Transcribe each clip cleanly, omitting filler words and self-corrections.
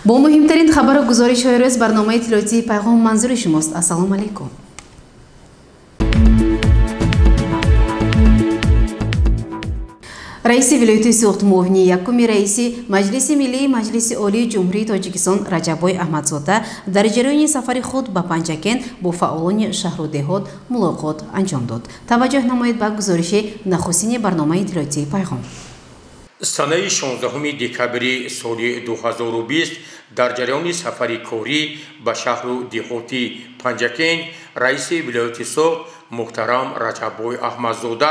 با مهمترین خبر و گزارش‌های روز برنامه اطلاعاتی پیغام منظور شماست. السلام علیکم. رئیس ولایت سوخت موهنی یکمی رئیس مجلس ملی مجلس عالی جمهوری تاجیکستان رجب احمدزاده در جریان سفر خود به پنجکن با فعالان شهر و دهات ملاقات انجام داد. توجه نمایید به گزارش نخستین برنامه اطلاعاتی پیغام. سنه 16 دکبر سال 2020 در جریان سفر کاری به شهر و دهاتی پنجکن رئیس ولایت سوخت محترم رجب احمدزاده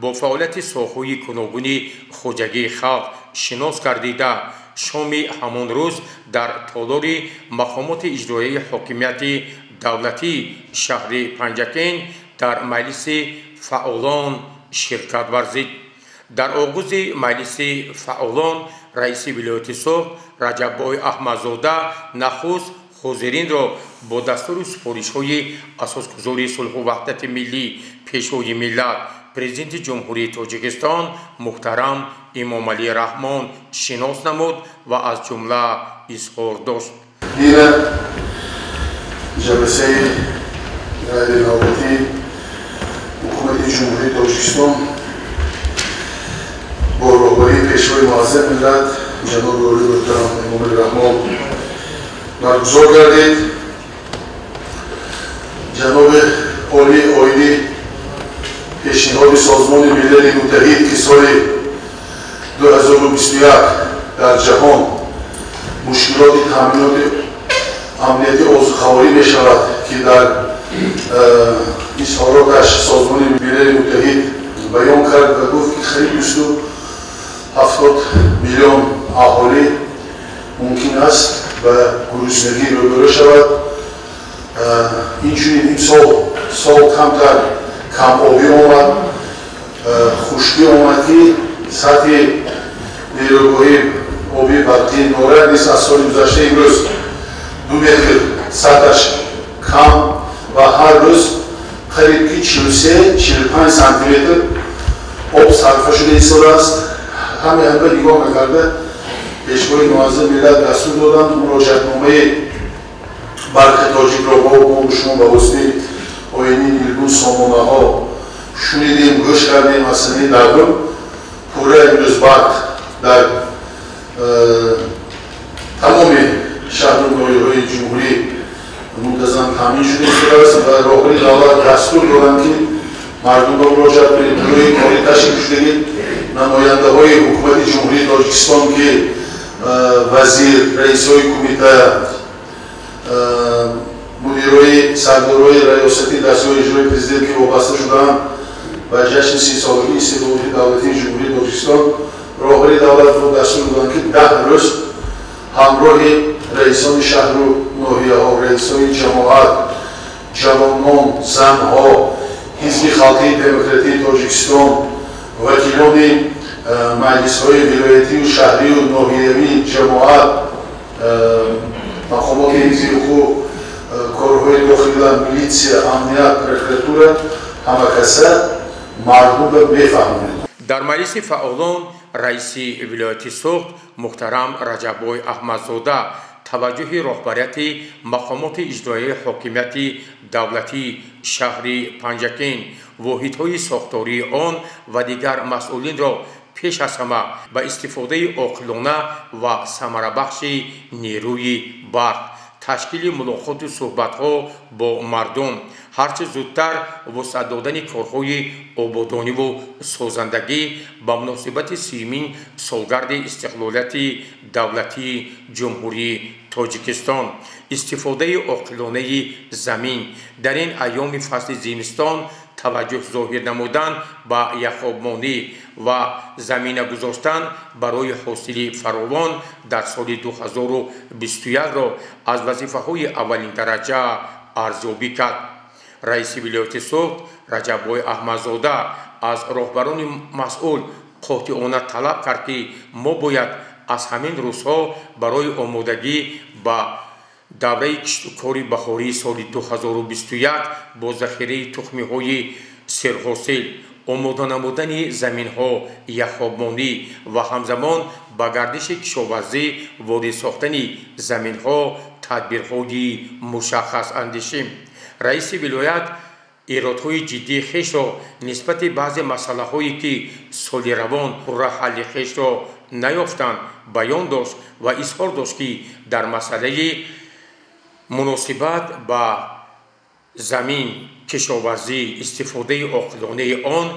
با فعالیت ساحه‌های گوناگون خوجگی خلق شناس گردیده شام همان روز در تالار مقامات اجرایی حاکمیت دولتی شهر پنجکن در مجلس فعالان شرکت ورزید. در آغاز مجلس فعالان رئیس ولایت سوخت رجب احمدزاده نخست حاضرین را با دستور سپارش‌های اساسگذار صلح و وحدت ملی پیشوای ملت پرزیدنت جمهوری تاجیکستان محترم امام علی رحمان شناس نمود و از جمله اظهار داشت. این جلسه غیرنوبتی حکومت جمهوری تاجیکستان با رهبری پیشوای معظم ملت جناب عالی محترم امام علی رحمان برگزار گردید. جناب عالی آیلی پیشنهاد سازمان ملل متحد که سال 2021 در جهان مشکلات تامینات امنیتی عضوخواری می شود که در اظهاراتش سازمان ملل متحد بیان کرد و گفت که خرید 270 میلیون اهالی ممکن است و گرسنگی روبرو شود. اینجوری این سال کمتر کم آبی آمد، خشکی آمد که سطح نیروگاهی آبی برقی نارد نیست. از سال گذشته امروز 2 متر سطحش کم و هر روز قریب 43-45 سانتیمتر آب صرفه شده ایستاده است. همه نگاه نکرده پیشوای معظم ملت دستور دادند مراجعتنامه برخی تاجیک را با شما به واسطه آیینی نیلگون سامانه ها شنیدیم گوش کردیم. از سنه دوم پوره امروز بعد در تمام شهر و ناحیه‌های جمهوری منتظم تامین شده است و راهبری دولت دستور دادند که مردم را مراجعت کنید. گروه کاری تشکیل شده نماینده های حکومت جمهوری تاجیکستان که وزیر، رئیس های کمیته، مدیرای سردارای ریاستی دستگاه اجرایی پرزیدنت که وابسته شدند و جشن 30 سالگی استقلالیت دولتی جمهوری تاجیکستان راهبری دولت را دستور دادند که 10 روز همراه رئیسان شهر و ناحیه ها، رئیسان جماعت، جوانان، زنها، حزب خلقی دموکراتی تاجیکستان، وکیلان مجلس های ولایتی و شهری و ناحیوی، جماعت، مقامات حفظی حقوق، کارهای داخلی، میلیسیا، امنیت، پرکراتورا همه کسا مردم را بفهمونید. در مجلس فعالان رئیس ولایت سوخت محترم رجب احمدزاده توجه رهبریت مقامات اجرایی حاکمیت دولتی شهر پنجکن، واحدهای ساختاری آن و دیگر مسئولین را پیش از همه به استفاده عاقلانه و ثمره‌بخش نیروی برق تشکیل ملاقات و صحبت‌ها با مردم هرچه زودتر وسعت دادن کارهای آبادانی و سازندگی با مناسبت 30مین سالگرد استقلالیت دولتی جمهوری تاجیکستان استفاده عاقلانه زمین در این ایام فصل زمستان توجه ظاهر نمودن به یخابمانی و زمینه گذاشتن برای حاصل فراوان در سال 2021 را از وظیفه‌های اولین درجه ارزیابی کرد. رئیس ولایت سوخت رجب احمدزاده از راهبران مسئول قاطعانه طلب کرد که ما باید از همین روزها برای آمادگی به دوره کشتکاری بهاری سال 2021 با ذخیره تخمی‌های سرحاصل آماده نمودن زمین‌ها یخابانی و همزمان با گردش کشاورزی وارد ساختن زمین‌ها تدبیرهای مشخص اندیشیم. رئیس ولایت ایرادهای جدی خویش را نسبت بعضی مسائلی که سال روان راه حل خویش را نیافتند بیان داشت و اظهار داشت که در مسئله مناسبت با زمین کشاورزی استفاده عاقلانه آن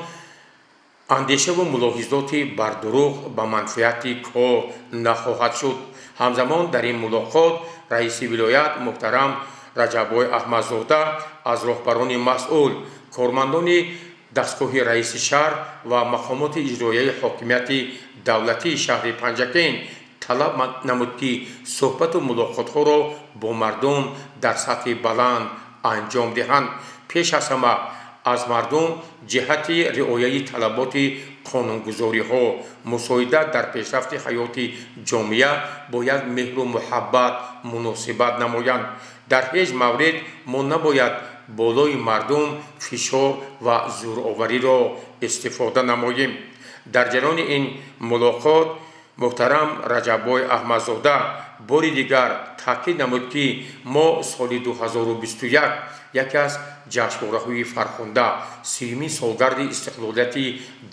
اندیشه و ملاحظات بر دروغ به منفعت کار نخواهد شد. همزمان در این ملاقات رئیس ولایت محترم رجب‌بای احمدزاده از راهبران مسئول، کارمندان دستگاه رئیس شهر و مقامات اجرایی حاکمیت دولتی شهر پنجکین طلب نمود که صحبت و ملاقات ها را با مردم در سطح بلند انجام دهند. پیش از همه از مردم جهت رعایت طلبات قانونگذاری ها مساعدت در پیشرفت حیات جامعه باید مهر و محبت مناسبت نمایند. در هیچ مورد ما نباید بالای مردم فشار و زورآوری را استفاده نماییم. در جریان این ملاقات محترم رجب‌بای احمدزاده بار دیگر تاکید نمود که ما سال 2021 یکی از جشنواره‌های فرخنده 30مین سالگرد استقلالیت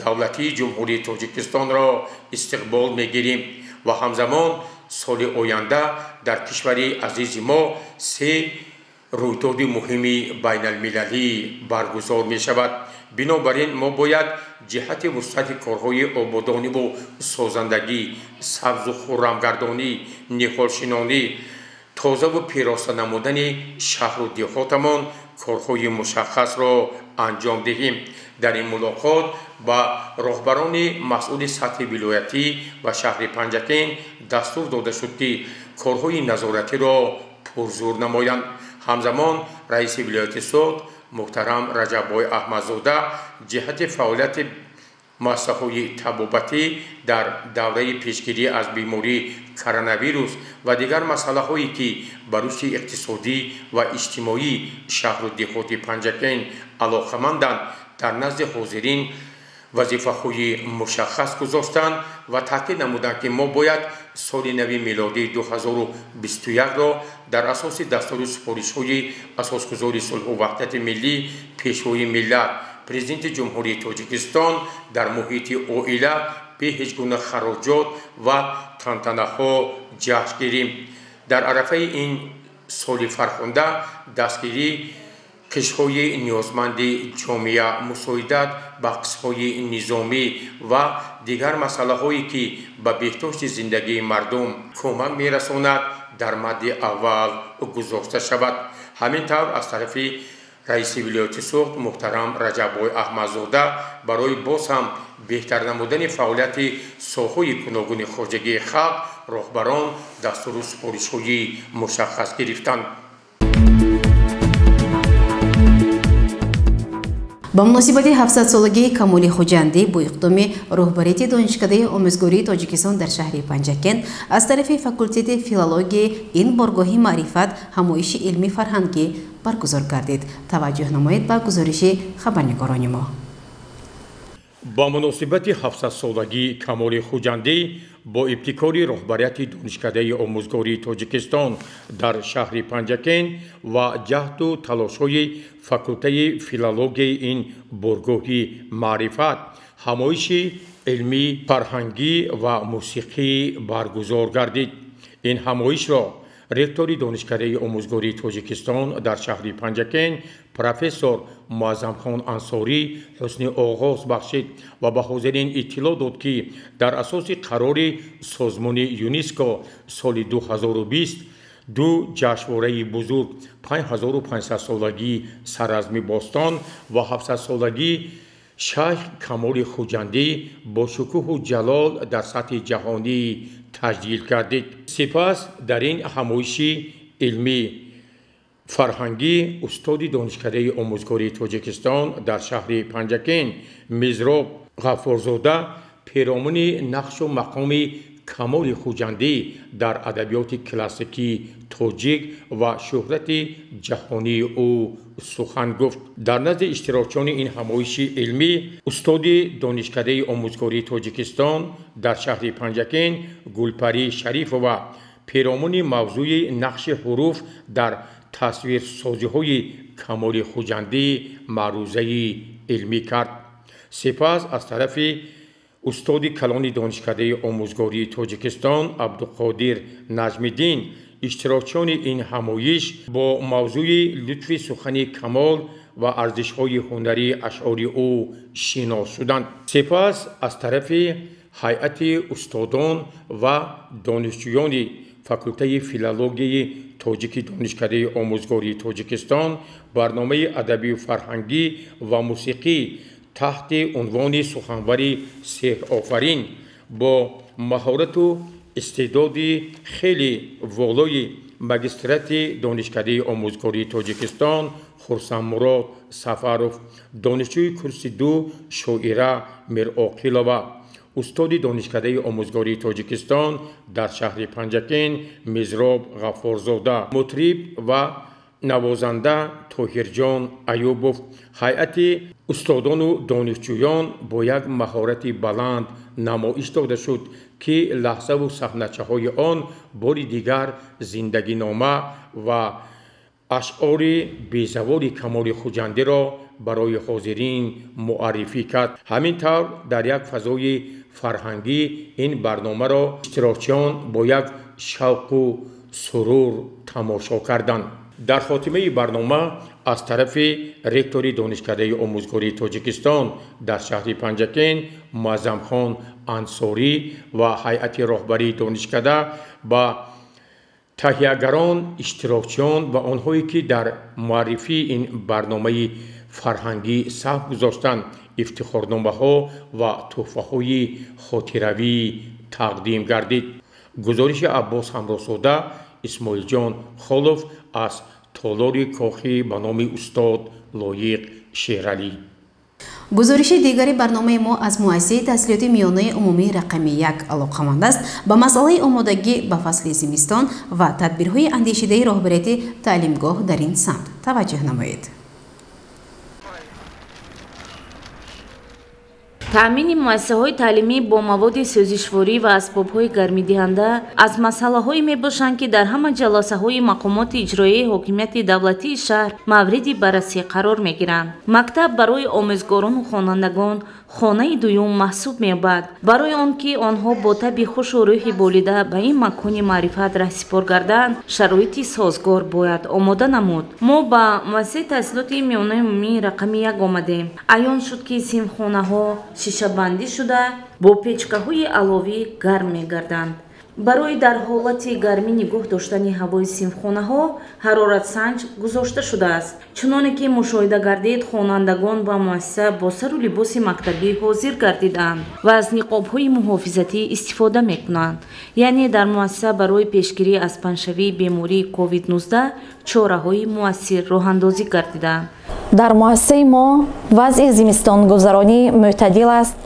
دولتی جمهوری تاجیکستان را استقبال می‌گیریم و همزمان سال آینده در کشور عزیز ما 3 رویداد مهم بین المللی برگزار می شود. بنابراین ما باید جهت وسعت کارهای آبادانی و سازندگی، سبز و خرمگردانی، نهالشینانی، تازه و پیراسته نمودن شهر و دهاتمان کارهای مشخص را انجام دهیم. در این ملاقات با راهبران مسئول سطح ولایتی و شهر پنجکین دستور داده شد که کارهای نظارتی را پرزور نمایند. همزمان رئیس ولایت سوخت محترم رجب‌بای احمدزاده جهت فعالیت مؤسسه‌های طبابتی در دوره پیشگیری از بیماری کرونا ویروس و دیگر مسائلی که بر رشد اقتصادی و اجتماعی شهر و دهات پنجکین علاقه‌مندند در نزد حاضرین وظیفه‌های مشخص گذاشتند و تاکید نمودند که ما باید سال نو میلادی 2021 را در اساس دستور سفارش‌های اساسگذار صلح و وحدت ملی پیشروی ملت پرزیدنت جمهوری تاجیکستان در محیط عائله به هیچ گونه خراجات و تنتنه‌ها جشن گیریم. در عرفه این سال فرخنده دستگیری کشورهای نیازمند جامعه، مساعدت به قسم‌های نظامی و دیگر مسائلی که به بهداشت زندگی مردم کمک می‌رساند در مد اول گذاشته شود. همینطور از طرف رئیس ولایت سوخت محترم رجب‌بای احمدزاده برای باز هم بهتر نمودن فعالیت ساحه‌های گوناگون خواجگی خلق راهبران دستور و سفارش‌های مشخص گرفتند. با مناسبت 700 سالگی کمال خوجندی با اقدام رهبریت دانشکده آموزگاری تاجیکستان در شهر پنجکین از طرف فاکولته فیلولوژی این بارگاه معرفت همایش علمی فرهنگی برگزار گردید. توجه نمایید به گزارش خبرنگاران ما. با مناسبت 700 سالگی کمال خوجندی با ابتکار رهبریت دانشکده آموزگاری تاجیکستان در شهر پنجکین و جهد و تلاش‌های فاکولته فیلولوژی این بارگاه معرفت همایش علمی فرهنگی و موسیقی برگزار گردید. این همایش را رکتور دانشکده آموزگاری تاجیکستان در شهر پنجکین پروفسور معظم خان انصاری حسن آغاز بخشید و به حاضرین اطلاع داد که در اساس قرار سازمان یونسکو سال 2020 دو جشنواره بزرگ 5500 سالگی سرعزم باستان و 700 سالگی شیخ کمال خوجندی با شکوه و جلال در سطح جهانی تجلیل کردید. سپس در این همایش علمی فرهنگی استاد دانشکده آموزگاری تاجیکستان در شهر پنجکین مزراب غفارزاده پیرامون نقش و مقام камоли хуҷандӣ дар адабиёти классикии тоҷик ва шӯҳрати ҷаҳонии ӯ сухан гуфт. Дар назди иштирокчиёни ин ҳамоиши илмӣ устоди донишкадаи омӯзгории Тоҷикистон дар шаҳри Панҷакен Гулпарӣ Шарифова пиромони мавзӯи нақши ҳуруф дар тасвирсозиҳои камоли хуҷандӣ маърузаи илмӣ кард. Сипас аз тарафи устоди калони донишкадаи омӯзгории Тоҷикистон Абдуқодир Наҷмиддин иштирокчиёни ин ҳамоиш бо мавзӯи лутфи сухани камол ва арзишҳои ҳунарии ашъори ӯ шинос шуданд. Сипас аз тарафи ҳайати устодон ва донишҷӯёни факултаи филологияи тоҷики донишкадаи омӯзгории Тоҷикистон барномаи адабию фарҳангӣ ва мусиқӣ таҳти унвони суханвари сеҳрофарин бо маҳорату истеъдоди хеле волои магистрати донишкадаи омӯзгории Тоҷикистон Хурсанмурод Сафаров, донишҷӯи курси 2 шоира Мироқилова, устоди донишкадаи омӯзгории Тоҷикистон дар шаҳри Панҷакен Мизроб Ғаффорзода, мутриб ва навозанда Тоҳирҷон Аюбов. ҳайати устодону донишҷӯён бо як маҳорати баланд намоиш дода шуд, ки лаҳзаву саҳначаҳои он бори дигар зиндагинома ва ашъори безаволи камоли хуҷандиро барои ҳозирин муаррифӣ кард. ҳамин тавр дар як фазои фарҳангӣ ин барномаро иштирокчиён бо як шавқу сурур тамошо карданд. дар хотимаи барнома аз тарафи ректори донишкадаи омӯзгории Тоҷикистон дар шаҳри Панҷакен Муаззамхон Ансорӣ ва ҳайати роҳбарии донишкада ба таҳиягарон, иштирокчиён ва онҳое ки дар муаррифии ин барномаи фарҳангӣ саҳв гузоштанд ифтихорномаҳо ва тӯҳфаҳои хотиравӣ тақдим гардид. гузориши Аббос Ҳамросода, Исмоилҷон Холов аз толори кохӣ ба номи устод Лоиқ Шералӣ. гузориши дигари барномаи мо аз муассисаи таҳсилоти миёнаи умумии рақами 1 алоқаманд аст ба масъалаи омодагӣ ба фасли зимистон ва тадбирҳои андешидаи роҳбарияти таълимгоҳ дар ин самт таваҷҷӯҳ намоед. таъмини муассисаҳои таълимӣ бо маводи сӯзишворӣ ва асбобҳои гармидиҳанда аз масъалаҳое мебошанд, ки дар ҳама ҷаласаҳои мақомоти иҷроии ҳокимияти давлатии шаҳр мавриди баррасӣ қарор мегиранд. Мактаб барои омӯзгорону хонандагон хонаи дуюм маҳсуб меёбад. барои он ки онҳо бо таби хушу рӯҳи болида ба ин макони маърифат раҳсипор гарданд, шароити созгор бояд омода намуд. мо ба муассисаи таҳсилоти миёнаи умумии рақами 1 омадем. аён шуд, ки синфхонаҳо шишабандӣ шуда бо печкаҳои аловӣ гарм мегарданд. барои дар ҳолати гармӣ нигоҳ доштани ҳавои синфхонаҳо ҳароратсанҷ гузошта шудааст. чуноне ки мушоҳида гардид, хонандагон ба муассиса бо сару либоси мактабӣ ҳозир гардиданд ва аз ниқобҳои муҳофизатӣ истифода мекунанд. яъне дар муассиса барои пешгирӣ аз паншавии бемории COVID-19 чораҳои муассир роҳандозӣ гардиданд. дар муассисаи мо вазъи зимистонгузаронӣ мӯътадил аст.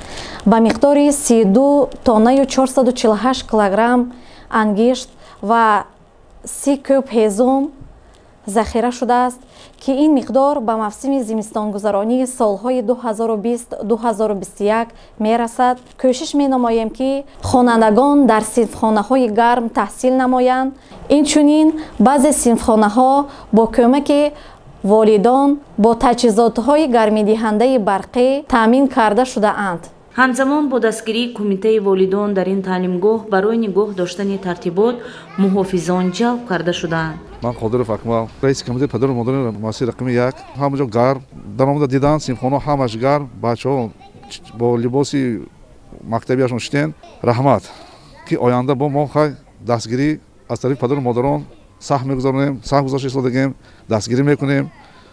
ба миқдори 32 тоннаю 448 килограмм ангишт ва 30 кӯб ҳезум захира шудааст, ки ин миқдор ба мавсими зимистонгузаронии солҳои 2020-2021 мерасад. кӯшиш менамоем, ки хонандагон дар синфхонаҳои гарм таҳсил намоянд. инчунин баъзе синфхонаҳо бо кӯмаки волидон бо таҷҳизотҳои гармидиҳандаи барқӣ таъмин карда шудаанд. ҳамзамон бо дастгирии кумитаи волидон дар ин таълимгоҳ барои нигоҳ доштани тартибот муҳофизон ҷалб карда шудаанд. ман Қодиров Акмал, раиси комитаи падару модари муассисаи рақами 1. ҳамаҷо гарм дар омада диданд, синфхонаҳо ҳамаш гарм, бачаҳо бо либоси мактабиашон шитен. раҳмат, ки оянда бо мо хай дастгирӣ аз тарафи падару модарон саҳв мегузаронем, саҳв гузашта истодагем, дастгирӣ мекунем,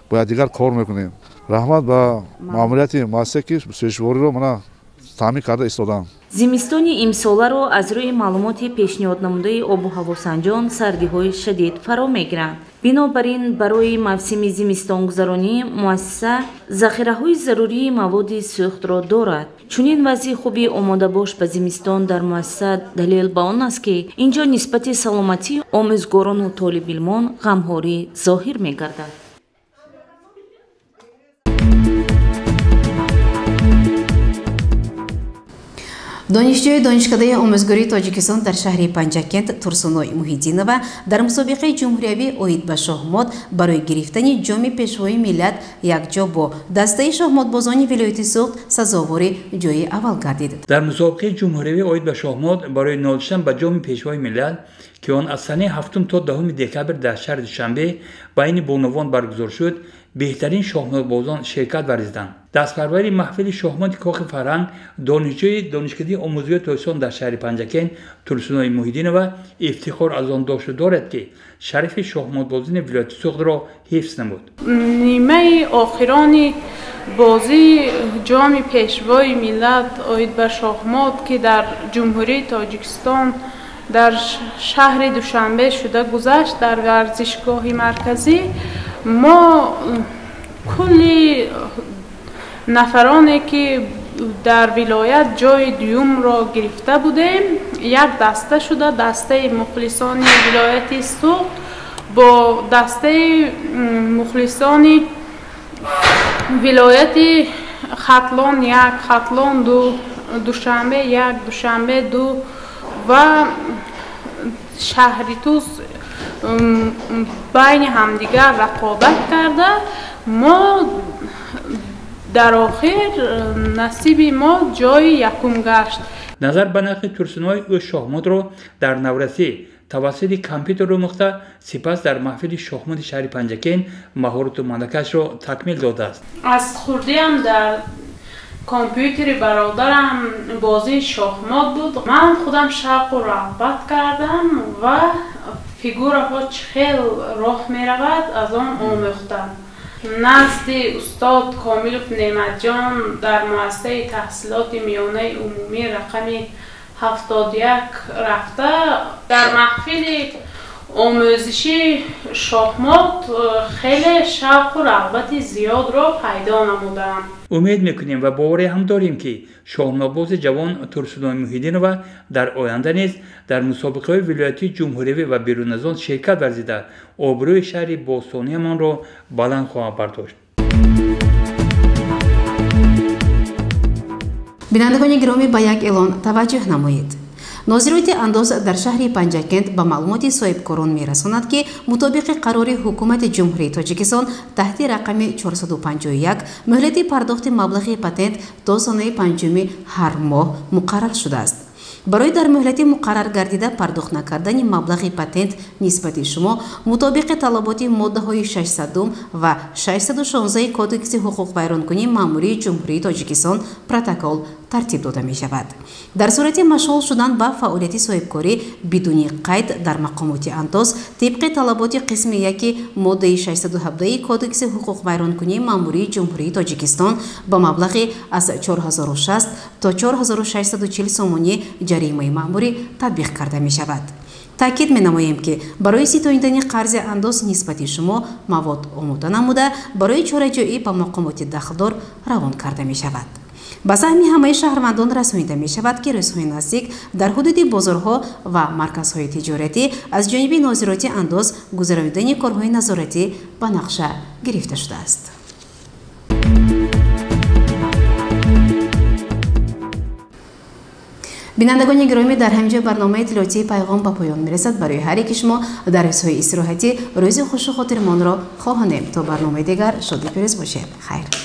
бо якдигар кор мекунем. раҳмат ба маъмурияти муассиса, ки сӯзишвориро мана таъмин карда истоданд. зимистони имсоларо аз рӯи маълумоти пешниҳоднамудаи обу ҳавосанҷон сардиҳои шадид фаро мегиранд. бинобар ин барои мавсими зимистонгузаронӣ муассиса захираҳои зарурии маводи сӯхтро дорад. чунин вазъи хуби омодабош ба зимистон дар муассиса далел ба он аст ки инҷо нисбати саломатии омӯзгорону толибилмон ғамҳорӣ зоҳир мегардад. донишҷӯи донишкадаи омӯзгории тоҷикистон дар шаҳри панҷакент турсуной муҳиддинова дар мусобиқаи ҷумҳуриявӣ оид ба шоҳмот барои гирифтани ҷоми пешвои миллат якҷо бо дастаи шоҳмотбозони вилояти суғд сазовори ҷои аввал гардид. дар мусобиқаи ҷумҳуриявӣ оид ба шоҳмот барои нолиштан ба ҷоми пешвои миллат ки он аз санаи 7 то 10 декабр дар шаҳри душанбе байни бонувон баргузор шуд, беҳтарин шоҳмотбозон ширкат варзиданд. дастпарвари маҳфили шоҳмоти кохи фарҳанг донишҷӯи донишкадаи омӯзгории тоҷикистон дар шаҳри панҷакент турсуной муҳиддинова ифтихор аз он дошта дорад ки шарифи шоҳмотбозини вилояти суғдро ҳифз намуд. нимаи охирони бозии ҷоми пешвои миллат оид ба шоҳмот ки дар ҷумҳурии тоҷикистон дар шаҳри душанбе шуда гузашт дар варзишгоҳи марказӣ, мо кулли нафароне ки дар вилоят ҷои дуюмро гирифта будем як даста шуда дастаи мухлисони вилояти суғд бо дастаи мухлисони вилояти хатлон як, хатлон ду, душанбе як, душанбе ду ва шаҳри туз байни ҳамдигар рақобат карда мо дар охир насиби мо ҷои якум гашт. назар ба нақли турсуной ӯ шоҳмотро дар наврасӣ тавассути компютер омӯхта, сипас дар маҳфили шоҳмоти шаҳри панҷакент маҳорату малакашро такмил додааст. аз хурдиам дар компютери бародарам бозии шоҳмот буд. ман худам шавқу рағбат кардам ва фигураҳо чӣ хел роҳ меравад аз он омӯхтам. назди устод комилов неъматҷон дар муассисаи таҳсилоти миёнаи умумӣ рақами 71 рафта дар маҳфили омӯзиши шоҳмот хеле шавқу рағбати зиёдро пайдо намудам. умед мекунем ва боваре ҳам дорем ки шоҳмотбози ҷавон турсуной муҳиддинова дар оянда низ дар мусобиқаҳои вилоятии ҷумҳуриявӣ ва берун аз он ширкат варзида обрӯи шаҳри бостониямонро баланд хоҳад бардошт. бинандагони гиромӣ ба як эълон таваҷҷӯҳ намоед. нозироти андоз дар шаҳри панҷакент ба маълумоти соҳибкорон мерасонад ки мутобиқи қарори ҳукумати ҷумҳурии тоҷикистон таҳти рақами 451 муҳлати пардохти маблағи патент то сонаи 5 ҳар моҳ муқаррар шудааст. барои дар муҳлати муқаррар гардида пардохт накардани маблағи патент нисбати шумо мутобиқи талаботи моддаҳои 600 ва 616 кодекси ҳуқуқвайронкунии маъмурии ҷумҳурии тоҷикистон протокол тартиб дода мешавад. дар сурати машғул шудан ба фаъолияти соҳибкорӣ бидуни қайд дар мақомоти андоз тибқи талаботи қисми 1 моддаи 617 кодекси ҳуқуқвайронкунии маъмурии ҷумҳурии тоҷикистон ба маблағи аз 4060 то 4640 сомонӣ ҷаримаи маъмурӣ татбиқ карда мешавад. таъкид менамоем ки барои ситоидани қарзи андоз нисбати шумо мавод омода намуда барои чораҷоӣ ба мақомоти дахлдор равон карда мешавад. ба саҳми ҳамаи шаҳрвандон расонида мешавад ки рӯзҳои наздик дар ҳудуди бозорҳо ва марказҳои тиҷоратӣ аз ҷониби нозироти андоз гузаронидани корҳои назоратӣ ба нақша гирифта шудааст. бинандагони гиромӣ дар ҳаминҷо барномаи иттилоотии пайғом ба поён мерасад. барои ҳар яки шумо дар рӯзҳои истироҳатӣ рӯзи хушу хотирмонро хоҳонем. то барномаи дигар шоду пирӯз бошед. хайр.